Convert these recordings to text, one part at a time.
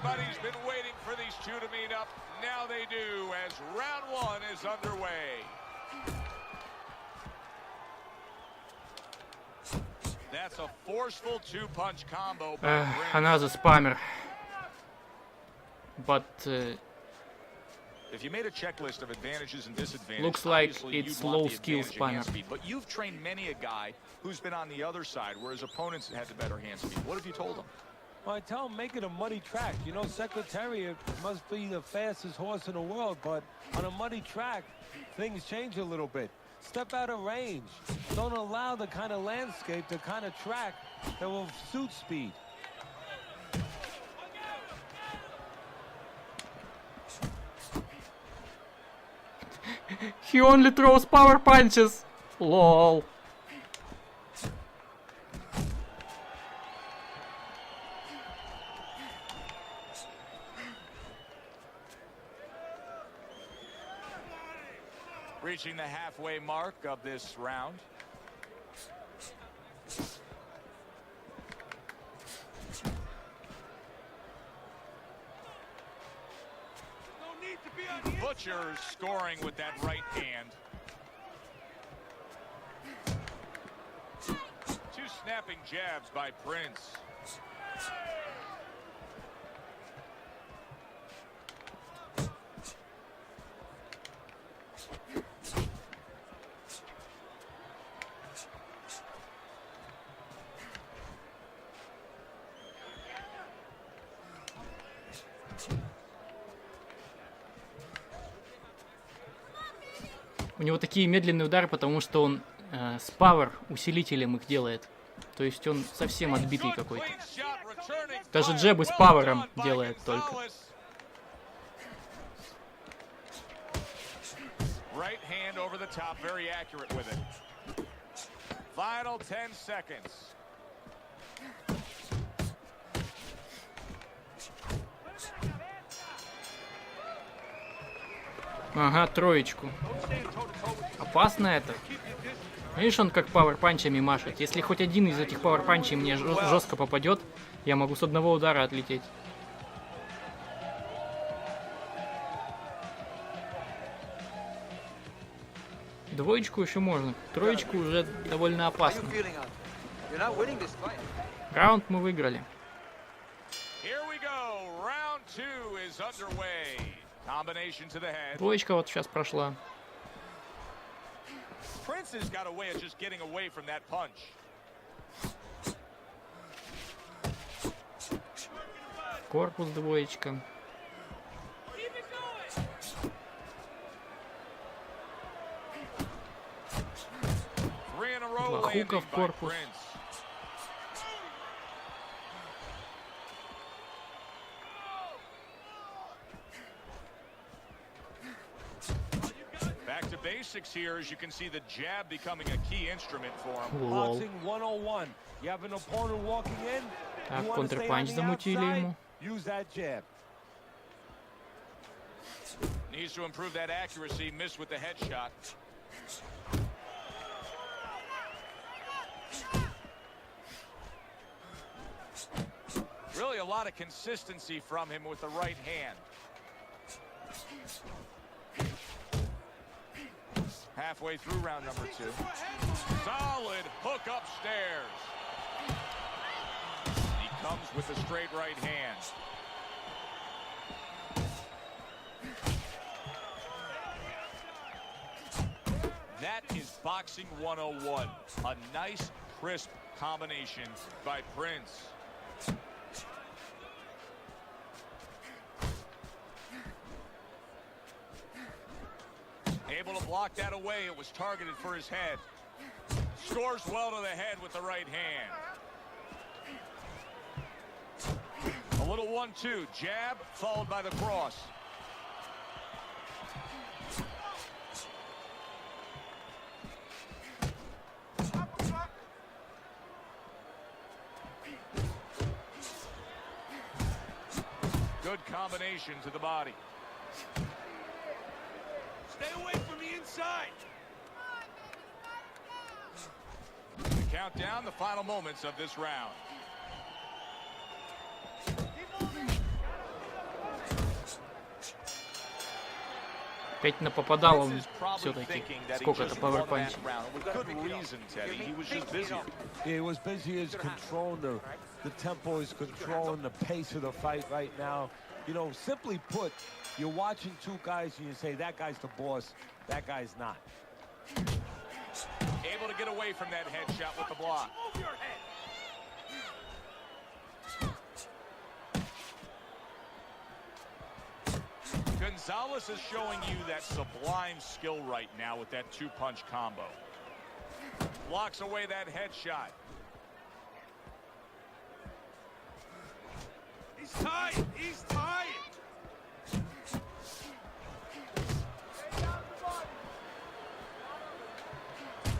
Everybody's been waiting for these two to meet up. Now they do, as round one is underway. That's a forceful two-punch combo by Prince. Another spammer. But if you made a checklist of advantages and disadvantages, looks like it's low skill spammer. But you've trained many a guy who's been on the other side, where his opponents had the better hand speed. What have you told him? Well, I tell him, make it a muddy track. You know, Secretariat must be the fastest horse in the world, but on a muddy track, things change a little bit. Step out of range. Don't allow the kind of landscape, the kind of track that will suit speed. He only throws power punches. Lol. Reaching the halfway mark of this round. Butcher scoring with that right hand. Two snapping jabs by Prince. У него такие медленные удары, потому что он с пауэр усилителем их делает. То есть он совсем отбитый какой-то. Даже джебы с пауэром делает только. Right hand over the top, very accurate with it. Final 10 seconds. Ага, троечку. Опасно это. Видишь, он как пауэрпанчами машет. Если хоть один из этих пауэрпанчей мне жестко попадет, я могу с одного удара отлететь. Двоечку еще можно. Троечку уже довольно опасно. Раунд мы выиграли. Двоечка вот сейчас прошла. Корпус двоечка. Два хука в корпус. Basics here, as you can see the jab becoming a key instrument for him. Boxing 101. You have an opponent walking in. Так, контрпанч замутили ему. Use that jab. Needs to improve that accuracy. Missed with the headshot. Really a lot of consistency from him with the right hand. Halfway through round number 2. Solid hook upstairs. He comes with a straight right hand. That is boxing 101. A nice, crisp combination by Prince. Able to block that away. It was targeted for his head. Scores well to the head with the right hand. A little 1-2. Jab followed by the cross. Good combination to the body. Stay away from the inside. The countdown, the final moments of this round. Петрена попадал он все-таки. Сколько-то пауэрпанчей. He was busy as controlling the tempo, is controlling the pace of the fight right now. You know, simply put, you're watching two guys and you say, that guy's the boss, that guy's not. Able to get away from that headshot with the block. Gonzales is showing you that sublime skill right now with that two-punch combo. Blocks away that headshot. He's tied! He's tied!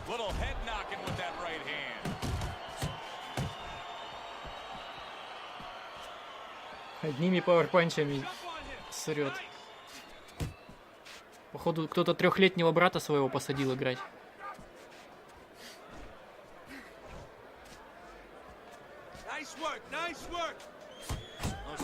Little head knocking with that right hand. Одними пауэрпанчами срет. Походу, кто-то трехлетнего брата своего посадил играть. Nice work, nice work.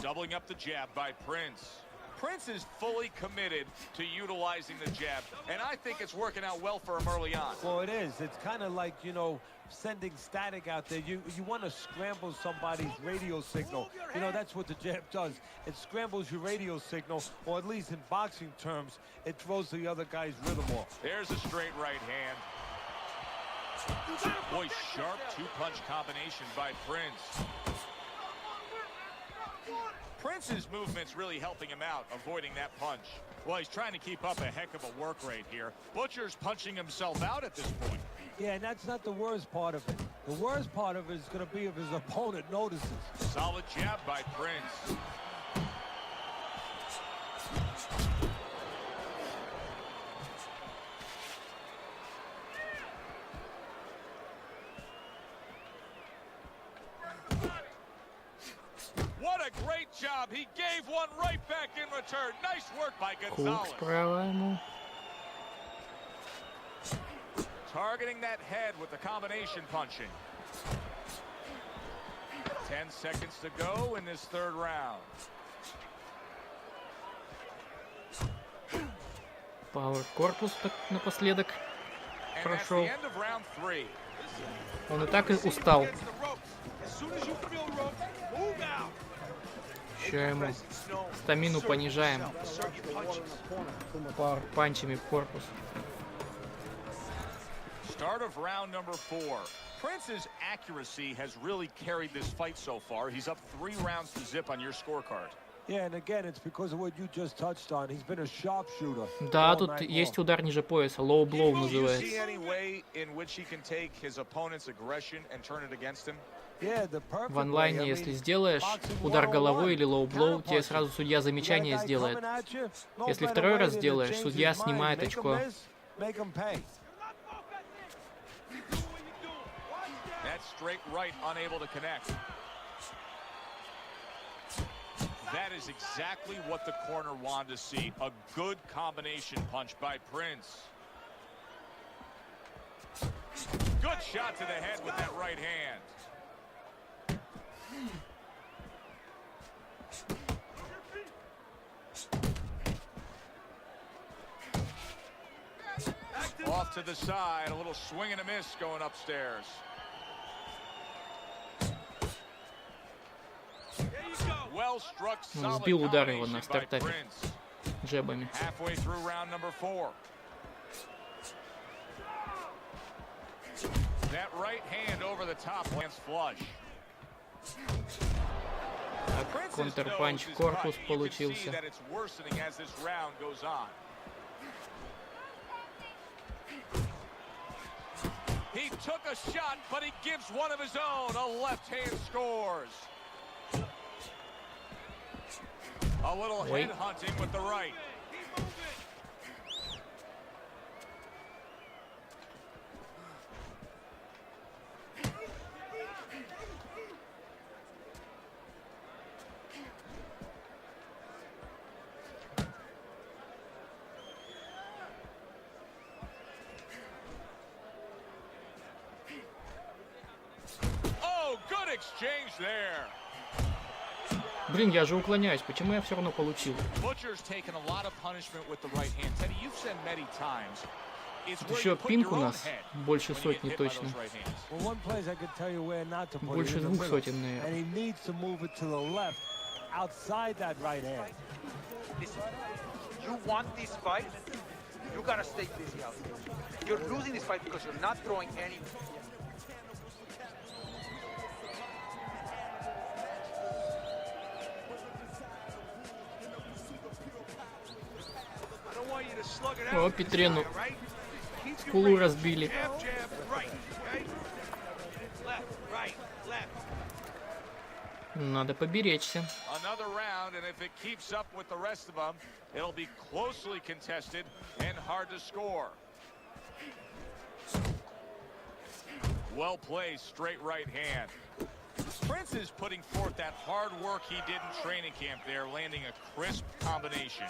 Doubling up the jab by Prince. Prince is fully committed to utilizing the jab, and I think it's working out well for him early on. Well, it is. It's kind of like, you know, sending static out there. You want to scramble somebody's radio signal. You know, that's what the jab does. It scrambles your radio signal, or at least in boxing terms, it throws the other guy's rhythm off. There's a straight right hand. Boy, sharp two-punch combination by Prince. Prince's movement's really helping him out, avoiding that punch. Well, he's trying to keep up a heck of a work rate here. Butcher's punching himself out at this point. Yeah, and that's not the worst part of it. The worst part of it is going to be if his opponent notices. Solid jab by Prince. What a great job. He gave one right back in return. Nice work by Gonzales. Хук справа ему. Targeting that head with the combination punching. 10 seconds to go in this third round. Пауэр корпус так напоследок And that's прошел. the end of round 3. Он и так и устал. Еще ему стамину понижаем. Пауэрпанчами в корпус. Start of round number 4. Prince's accuracy has really carried this fight so far. He's up 3 rounds to zip on your scorecard. Yeah, and again, it's because of what you just touched on. He's been a sharpshooter. Да, тут есть удар ниже пояса, low blow Do you see называется. any way in which he can take his opponent's aggression and turn it against him? Yeah, the perfect В онлайне, если сделаешь удар головой или low blow, тебе сразу судья замечание сделает. Если второй раз сделаешь, судья снимает очко. That straight right unable to connect. That is exactly what the corner wanted to see. A good combination punch by Prince. Good shot to the head with that right hand. Off to the side, a little swing and a miss going upstairs. Well struck, solid Сбил удар его на combination by стартапе Prince. джебами. Halfway through round number 4. That right hand over the top lands flush. Так, контрпанч в корпус получился. He took a shot, but he gives one of his own. A left hand scores. A little head hunting with the right. Oh, good exchange there. Блин, я же уклоняюсь. Почему я все равно получил? Тут еще пинг у нас больше сотни точно. Больше 2 сотен, наверное. You want this fight, you gotta stay busy out there. You're losing this fight because you're not throwing any. О, Петрену скулу разбили. Надо поберечься. Another round, and if it keeps up with the rest of them, it'll be closely contested and hard to score. Well placed, straight right hand. Prince is putting forth that hard work he did in training camp there, landing a crisp combination.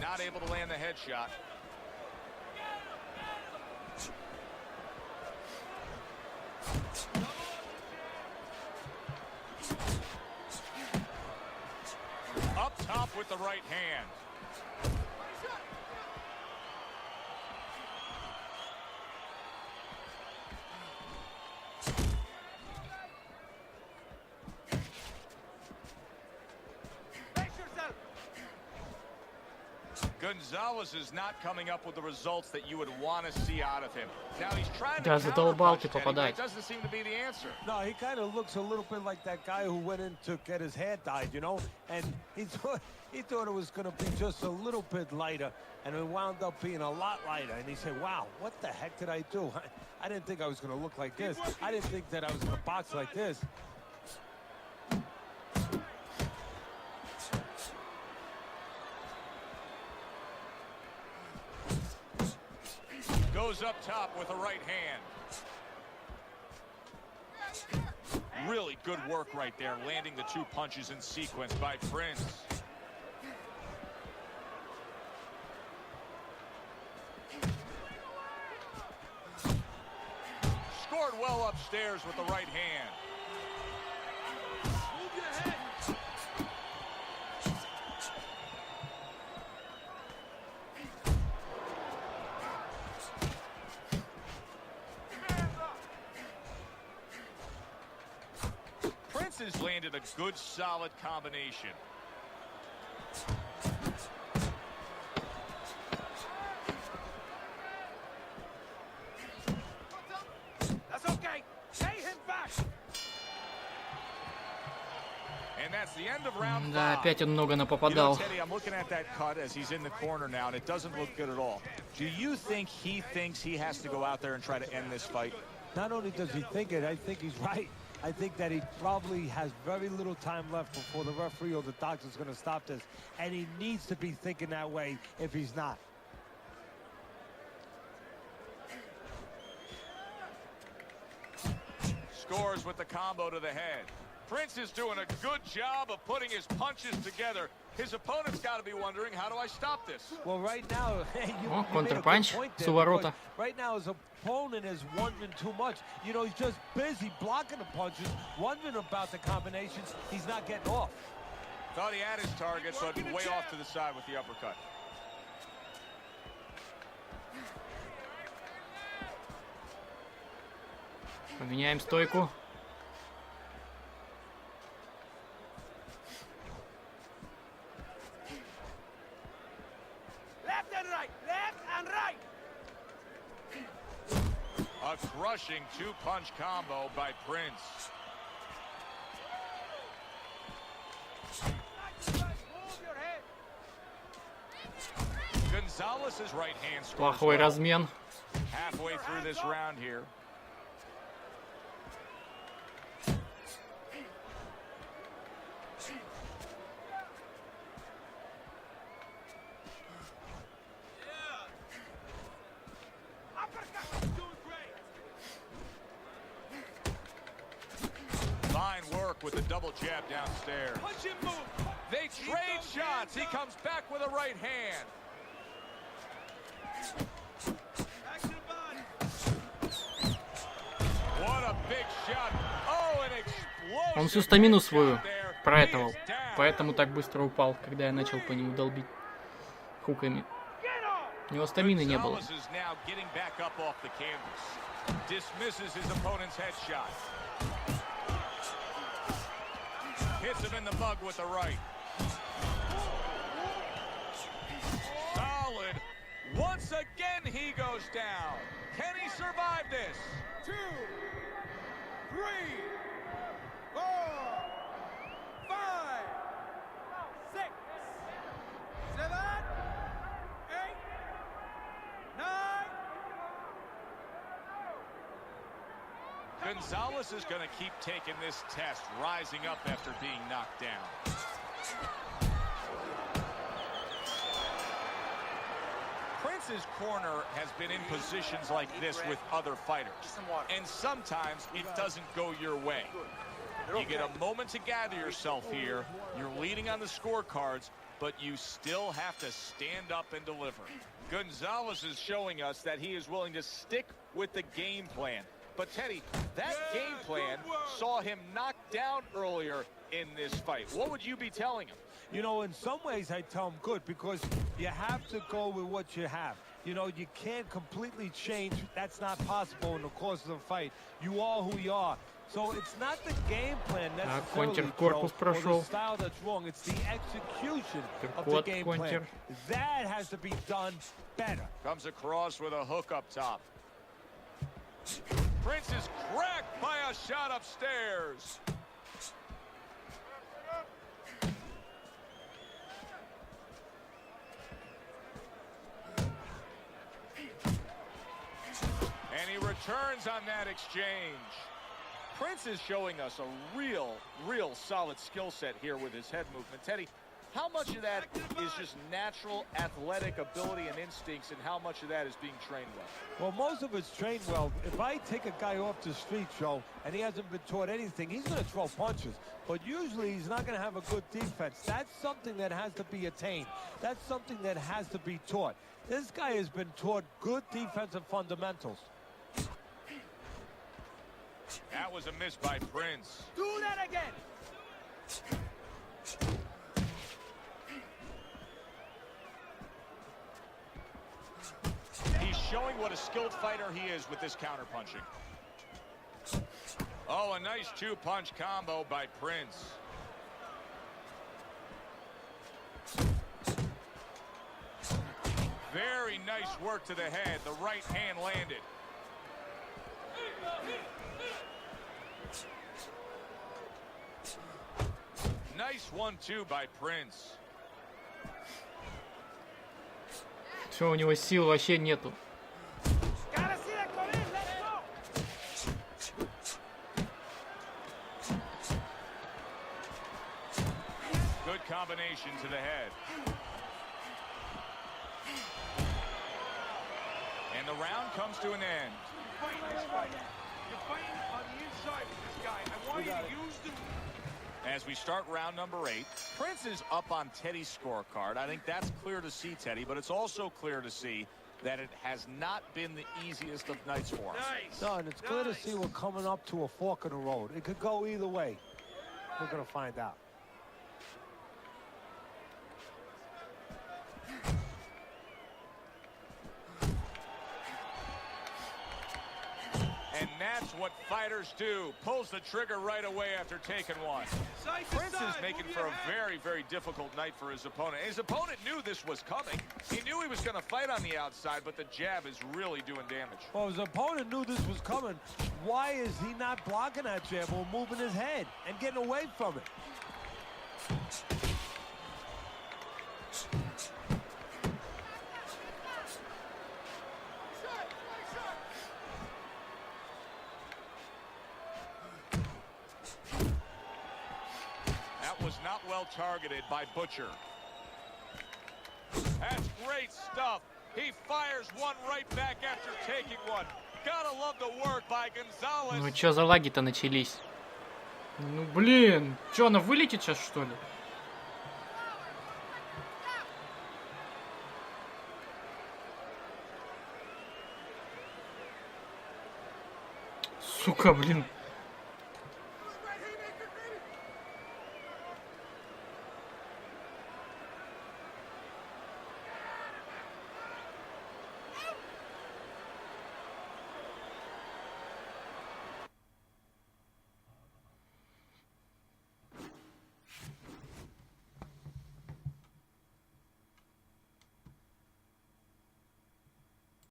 Not able to land the headshot. Up top with the right hand. Gonzales is not coming up with the results that you would want to see out of him. Now he's trying to задолбал ты counterpunch, Teddy, but попадать. it doesn't seem to be the answer. No, he kind of looks a little bit like that guy who went in to get his hair dyed, you know? And he thought it was going to be just a little bit lighter, and it wound up being a lot lighter. And he said, wow, what the heck did I do? I didn't think I was going to look like this. I didn't think that I was going to box like this. Goes up top with a right hand. Really good work right there, landing the 2 punches in sequence by Prince. Scored well upstairs with the right hand. Move your head. Prince has landed a good, solid combination. That's okay. Pay him back. And that's the end of round 5. Да, опять он много You know, напопадал. Teddy, I'm looking at that cut as he's in the corner now, and it doesn't look good at all. Do you think he thinks he has to go out there and try to end this fight? Not only does he think it, I think he's right. I think that he probably has very little time left before the referee or the doctor's going to stop this. And he needs to be thinking that way if he's not. Scores with the combo to the head. Prince is doing a good job of putting his punches together. His opponent's got to be wondering, how do I stop this? Well, right now, you О, made a good контрпанч point с there, уворота. because right now his opponent is wondering too much. You know, he's just busy blocking the punches, wondering about the combinations. He's not getting off. Thought he had his target, but way off to the side with the uppercut. Поменяем стойку. Left and right, left and right. A crushing 2-punch combo by Prince. Move your head. Gonzales' right hand scores Плохой well. размен. Halfway through this round here. Fine work with the double jab downstairs. Punch and move. They trade shots. He comes back with a right hand. Action body. Он всю стамину свою проэтовал, поэтому так быстро упал, когда я начал по нему долбить хуками. У него стамины не было. Hits him in the bug with the right. Solid. Once again, he goes down. Can he survive this? 2, 3, 4, 5, 6, 7, 8, 9. Gonzales is going to keep taking this test, rising up after being knocked down. Prince's corner has been in positions like this with other fighters, and sometimes it doesn't go your way. You get a moment to gather yourself here. You're leading on the scorecards, but you still have to stand up and deliver. Gonzales is showing us that he is willing to stick with the game plan. But Teddy, that game plan saw him knocked down earlier in this fight. What would you be telling him? You know, in some ways I tell him good, because you have to go with what you have. You know, you can't completely change. That's not possible in the course of the fight. You are who you are. So it's not the game plan necessarily, корпус or the прошел. style that's wrong. It's the execution of the game plan. That has to be done better. Comes across with a hook up top. Prince is cracked by a shot upstairs. And he returns on that exchange. Prince is showing us a real solid skill set here with his head movement. Teddy, how much of that is just natural athletic ability and instincts, and how much of that is being trained well? Well, most of it's trained well. If I take a guy off the street, Joe, and he hasn't been taught anything, he's going to throw punches. But usually he's not going to have a good defense. That's something that has to be attained. That's something that has to be taught. This guy has been taught good defensive fundamentals. That was a miss by Prince. Do that again. He's showing what a skilled fighter he is with this counterpunching. Oh, a nice two-punch combo by Prince. Very nice work to the head. The right hand landed. Nice 1-2 by Prince. Все, у него сил вообще нету. Good combination to the head. And the round comes to an end. You're fighting on the inside with this guy. I want you to use the... As we start round number 8, Prince is up on Teddy's scorecard. I think that's clear to see, Teddy, but it's also clear to see that it has not been the easiest of nights for him. Nice. No, and it's clear to see we're coming up to a fork in the road. It could go either way. We're going to find out. And that's what fighters do. Pulls the trigger right away after taking one. Prince is making for a very difficult night for his opponent. His opponent knew this was coming. He knew he was going to fight on the outside, but the jab is really doing damage. Well, his opponent knew this was coming. Why is he not blocking that jab or moving his head and getting away from it? Was not well targeted by Butcher. That's great stuff. He fires one right back after taking one. Gotta love the work by Gonzales. Ну чё за лаги-то начались? Ну блин, чё, она вылетит сейчас, что ли? Сука, блин.